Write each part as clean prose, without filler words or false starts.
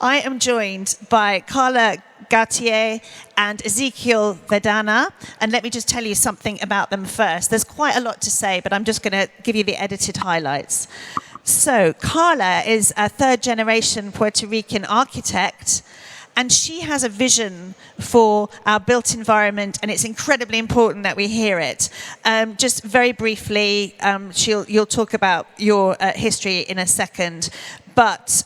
I am joined by Carla, Gautier, and Ezequiel, Vedana. And let me just tell you something about them first. There's quite a lot to say, but I'm just going to give you the edited highlights. So Carla is a third-generation Puerto Rican architect, and she has a vision for our built environment, and it's incredibly important that we hear it. Just very briefly, you'll talk about your history in a second, but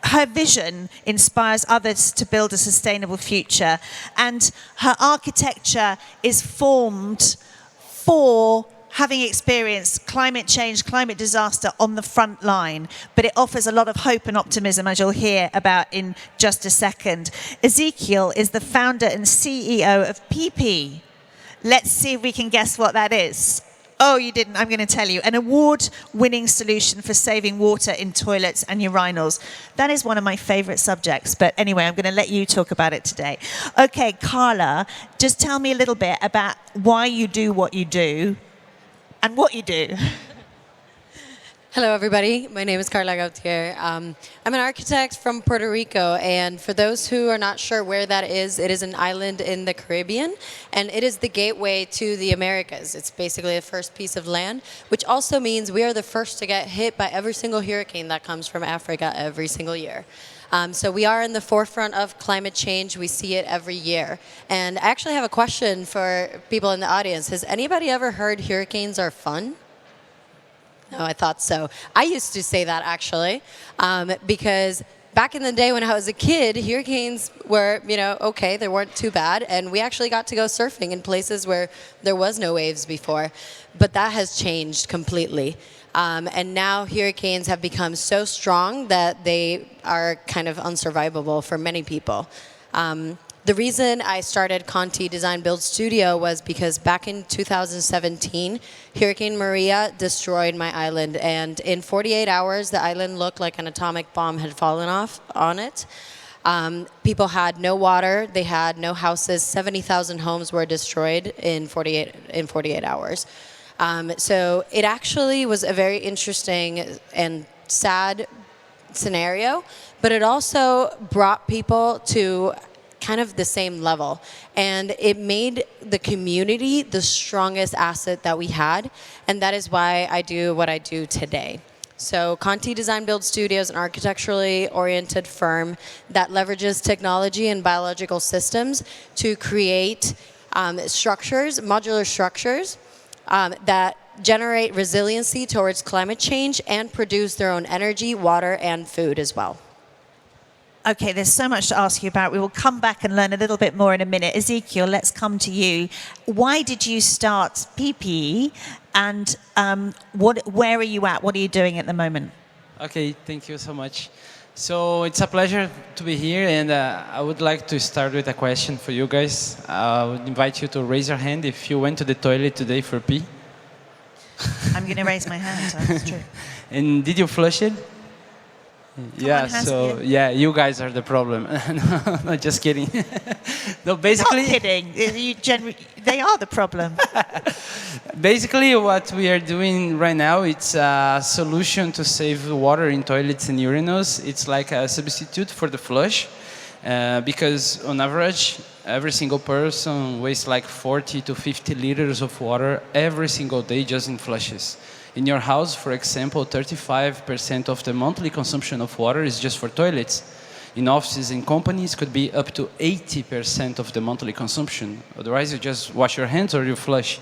her vision inspires others to build a sustainable future, and her architecture is formed for having experienced climate change, climate disaster on the front line, but it offers a lot of hope and optimism, as you'll hear about in just a second. Ezequiel is the founder and CEO of PP. Let's see if we can guess what that is. Oh, you didn't. I'm going to tell you. An award-winning solution for saving water in toilets and urinals. That is one of my favorite subjects. But anyway, I'm going to let you talk about it today. Okay, Carla, just tell me a little bit about why you do what you do and what you do. Hello, everybody. My name is Carla Gautier. I'm an architect from Puerto Rico, and for those who are not sure where that is, it is an island in the Caribbean, and it is the gateway to the Americas. It's basically the first piece of land, which also means we are the first to get hit by every single hurricane that comes from Africa every single year. So we are in the forefront of climate change. We see it every year. And I actually have a question for people in the audience. Has anybody ever heard hurricanes are fun? No, I thought so. I used to say that, actually, because back in the day when I was a kid, hurricanes were, okay, they weren't too bad, and we actually got to go surfing in places where there was no waves before. But that has changed completely. And now hurricanes have become so strong that they are kind of unsurvivable for many people. The reason I started Conti Design Build Studio was because back in 2017, Hurricane Maria destroyed my island. And in 48 hours, the island looked like an atomic bomb had fallen off on it. People had no water. They had no houses. 70,000 homes were destroyed in 48 hours. So it actually was a very interesting and sad scenario, but it also brought people to kind of the same level. And it made the community the strongest asset that we had. And that is why I do what I do today. So Conti Design Build Studio is an architecturally oriented firm that leverages technology and biological systems to create structures, modular structures, that generate resiliency towards climate change and produce their own energy, water, and food as well. Okay, there's so much to ask you about. We will come back and learn a little bit more in a minute. Ezequiel, let's come to you. Why did you start PP, and where are you at? What are you doing at the moment? Okay, thank you so much. So it's a pleasure to be here, and I would like to start with a question for you guys. I would invite you to raise your hand if you went to the toilet today for pee. I'm going to raise my hand, so that's true. And did you flush it? Yeah, so yeah, you guys are the problem. No, just kidding. No, basically. Not kidding. They are the problem. Basically, what we are doing right now, it's a solution to save water in toilets and urinals. It's like a substitute for the flush, because on average, every single person wastes like 40 to 50 liters of water every single day just in flushes. In your house, for example, 35% of the monthly consumption of water is just for toilets. In offices and companies, could be up to 80% of the monthly consumption. Otherwise, you just wash your hands or you flush.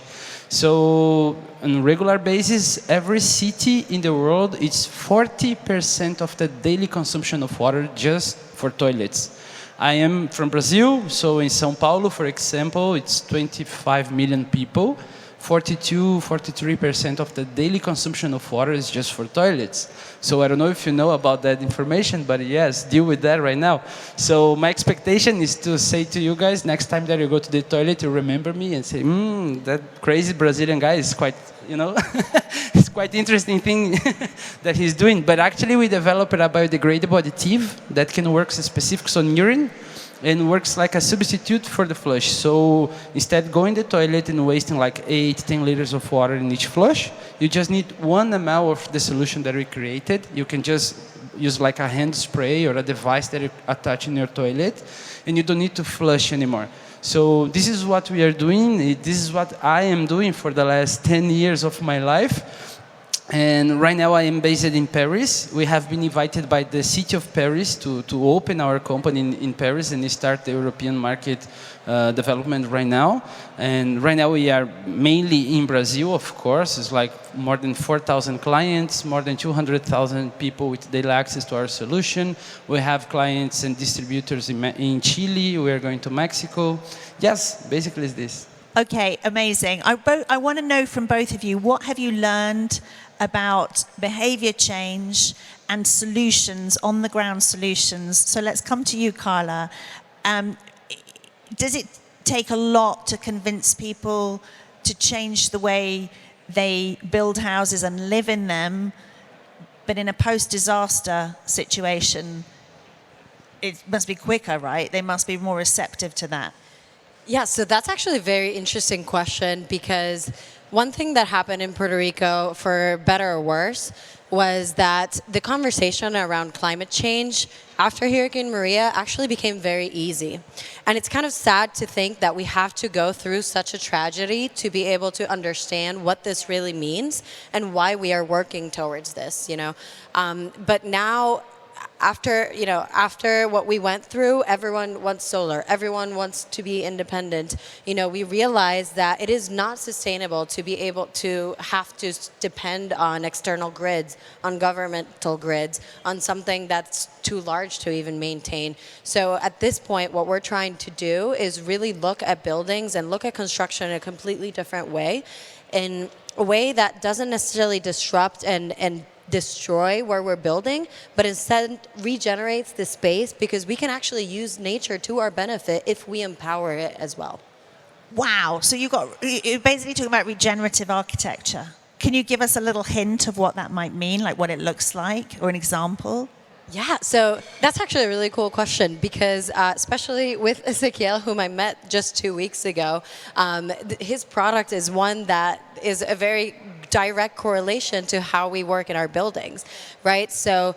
So, on a regular basis, every city in the world, it's 40% of the daily consumption of water just for toilets. I am from Brazil, so in São Paulo, for example, it's 25 million people. 43% of the daily consumption of water is just for toilets. So I don't know if you know about that information, but yes, deal with that right now. So my expectation is to say to you guys, next time that you go to the toilet, you remember me and say, that crazy Brazilian guy is quite, it's quite interesting thing that he's doing. But actually we developed a biodegradable additive that can work specifics on urine, and works like a substitute for the flush. So instead going to the toilet and wasting like 8-10 liters of water in each flush, you just need 1 ml of the solution that we created. You can just use like a hand spray or a device that you attach in your toilet, and you don't need to flush anymore. So this is what we are doing. This is what I am doing for the last 10 years of my life. And right now I am based in Paris. We have been invited by the city of Paris to open our company in Paris and start the European market development right now. And right now we are mainly in Brazil, of course. It's like more than 4,000 clients, more than 200,000 people with daily access to our solution. We have clients and distributors in Chile. We are going to Mexico. Yes, basically it's this. Okay, amazing. I want to know from both of you, what have you learned about behavior change and solutions, on-the-ground solutions? So let's come to you, Carla. Does it take a lot to convince people to change the way they build houses and live in them, but in a post-disaster situation, it must be quicker, right? They must be more receptive to that. Yeah, so that's actually a very interesting question, because one thing that happened in Puerto Rico, for better or worse, was that the conversation around climate change after Hurricane Maria actually became very easy. And it's kind of sad to think that we have to go through such a tragedy to be able to understand what this really means and why we are working towards this, you know. But now, after what we went through, everyone wants solar. Everyone wants to be independent. You know, we realize that it is not sustainable to be able to have to depend on external grids, on governmental grids, on something that's too large to even maintain. So at this point, what we're trying to do is really look at buildings and look at construction in a completely different way, in a way that doesn't necessarily disrupt and destroy where we're building, but instead regenerates the space, because we can actually use nature to our benefit if we empower it as well. Wow. So you're basically talking about regenerative architecture. Can you give us a little hint of what that might mean, like what it looks like, or an example? Yeah, so that's actually a really cool question, because especially with Ezequiel, whom I met just 2 weeks ago, his product is one that is a very direct correlation to how we work in our buildings, right? So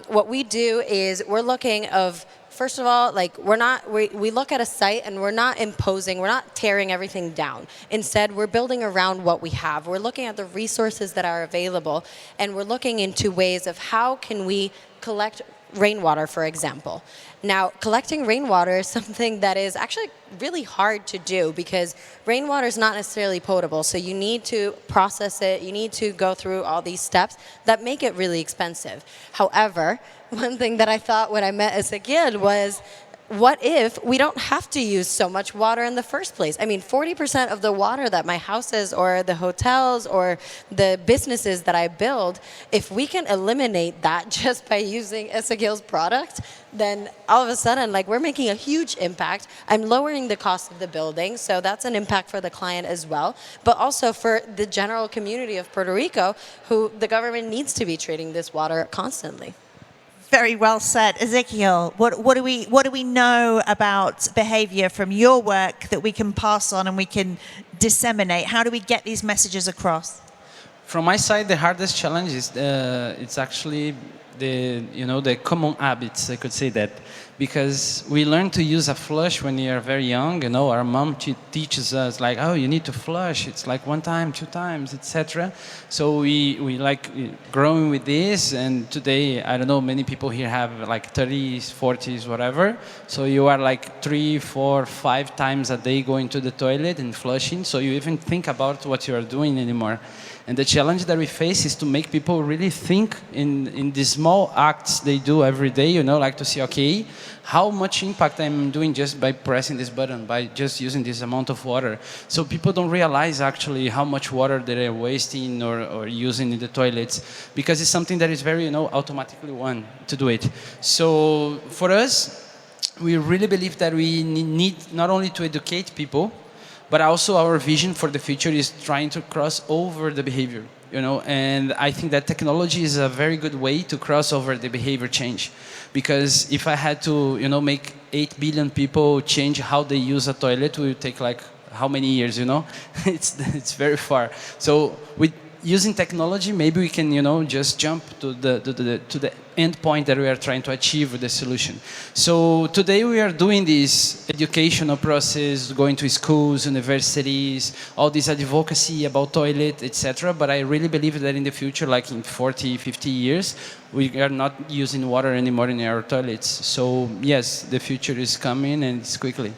what we do is we're looking of, first of all, like we look at a site and we're not imposing, we're not tearing everything down. Instead, we're building around what we have. We're looking at the resources that are available, and we're looking into ways of how can we collect rainwater, for example. Now, collecting rainwater is something that is actually really hard to do, because rainwater is not necessarily potable. So you need to process it. You need to go through all these steps that make it really expensive. However, one thing that I thought when I met Ezequiel was, what if we don't have to use so much water in the first place? I mean, 40% of the water that my houses or the hotels or the businesses that I build, if we can eliminate that just by using Ezequiel's product, then all of a sudden, like, we're making a huge impact. I'm lowering the cost of the building, so that's an impact for the client as well, but also for the general community of Puerto Rico, who the government needs to be treating this water constantly. Very well said. Ezequiel, what do we know about behavior from your work that we can pass on and we can disseminate? How do we get these messages across? From my side, the hardest challenge is it's actually the common habits, I could say that, because we learn to use a flush when we are very young. You know, our mom teaches us like, oh, you need to flush. It's like 1 time, 2 times, etc. So we like growing with this, and today, I don't know, many people here have like 30s, 40s, whatever. So you are like 3, 4, 5 times a day going to the toilet and flushing. So you even think about what you are doing anymore. And the challenge that we face is to make people really think in the small acts they do every day, you know, like to see, okay, how much impact I'm doing just by pressing this button, by just using this amount of water. So people don't realize actually how much water they are wasting or using in the toilets, because it's something that is very, automatically want to do it. So for us, we really believe that we need not only to educate people, but also our vision for the future is trying to cross over the behavior, and I think that technology is a very good way to cross over the behavior change. Because if I had to, make 8 billion people change how they use a toilet, it would take like how many years, It's very far. So using technology, maybe we can, just jump to the end point that we are trying to achieve with the solution. So today we are doing this educational process, going to schools, universities, all this advocacy about toilet, etc. But I really believe that in the future, like in 40, 50 years, we are not using water anymore in our toilets. So yes, the future is coming, and it's quickly.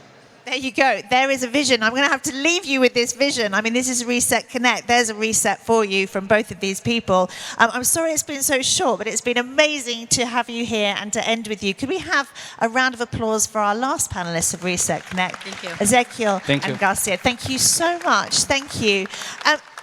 There you go. There is a vision. I'm going to have to leave you with this vision. I mean, this is Reset Connect. There's a reset for you from both of these people. I'm sorry it's been so short, but it's been amazing to have you here and to end with you. Could we have a round of applause for our last panelists of Reset Connect? Thank you. Ezequiel Thank you. and Gautier. Thank you so much. Thank you.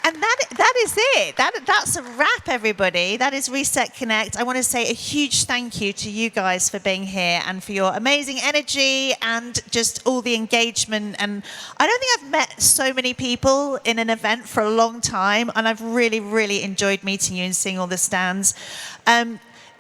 And that is it. That's a wrap, everybody. That is Reset Connect. I want to say a huge thank you to you guys for being here and for your amazing energy and just all the engagement. And I don't think I've met so many people in an event for a long time, and I've really, really enjoyed meeting you and seeing all the stands.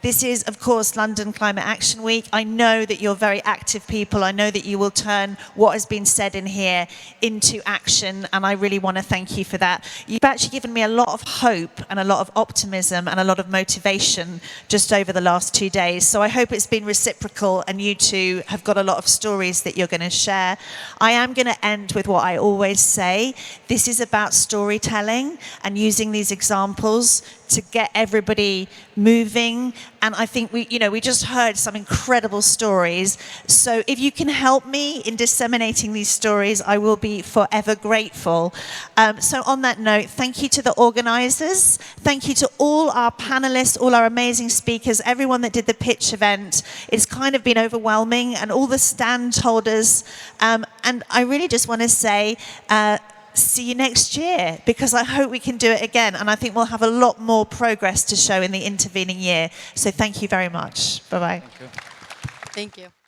This is, of course, London Climate Action Week. I know that you're very active people. I know that you will turn what has been said in here into action, and I really want to thank you for that. You've actually given me a lot of hope and a lot of optimism and a lot of motivation just over the last 2 days. So I hope it's been reciprocal, and you two have got a lot of stories that you're going to share. I am going to end with what I always say. This is about storytelling and using these examples to get everybody moving. And I think we just heard some incredible stories. So if you can help me in disseminating these stories, I will be forever grateful. So on that note, thank you to the organizers. Thank you to all our panelists, all our amazing speakers, everyone that did the pitch event. It's kind of been overwhelming, and all the stand holders. And I really just want to say, see you next year, because I hope we can do it again, and I think we'll have a lot more progress to show in the intervening year. So thank you very much. Bye-bye. Thank you. Thank you.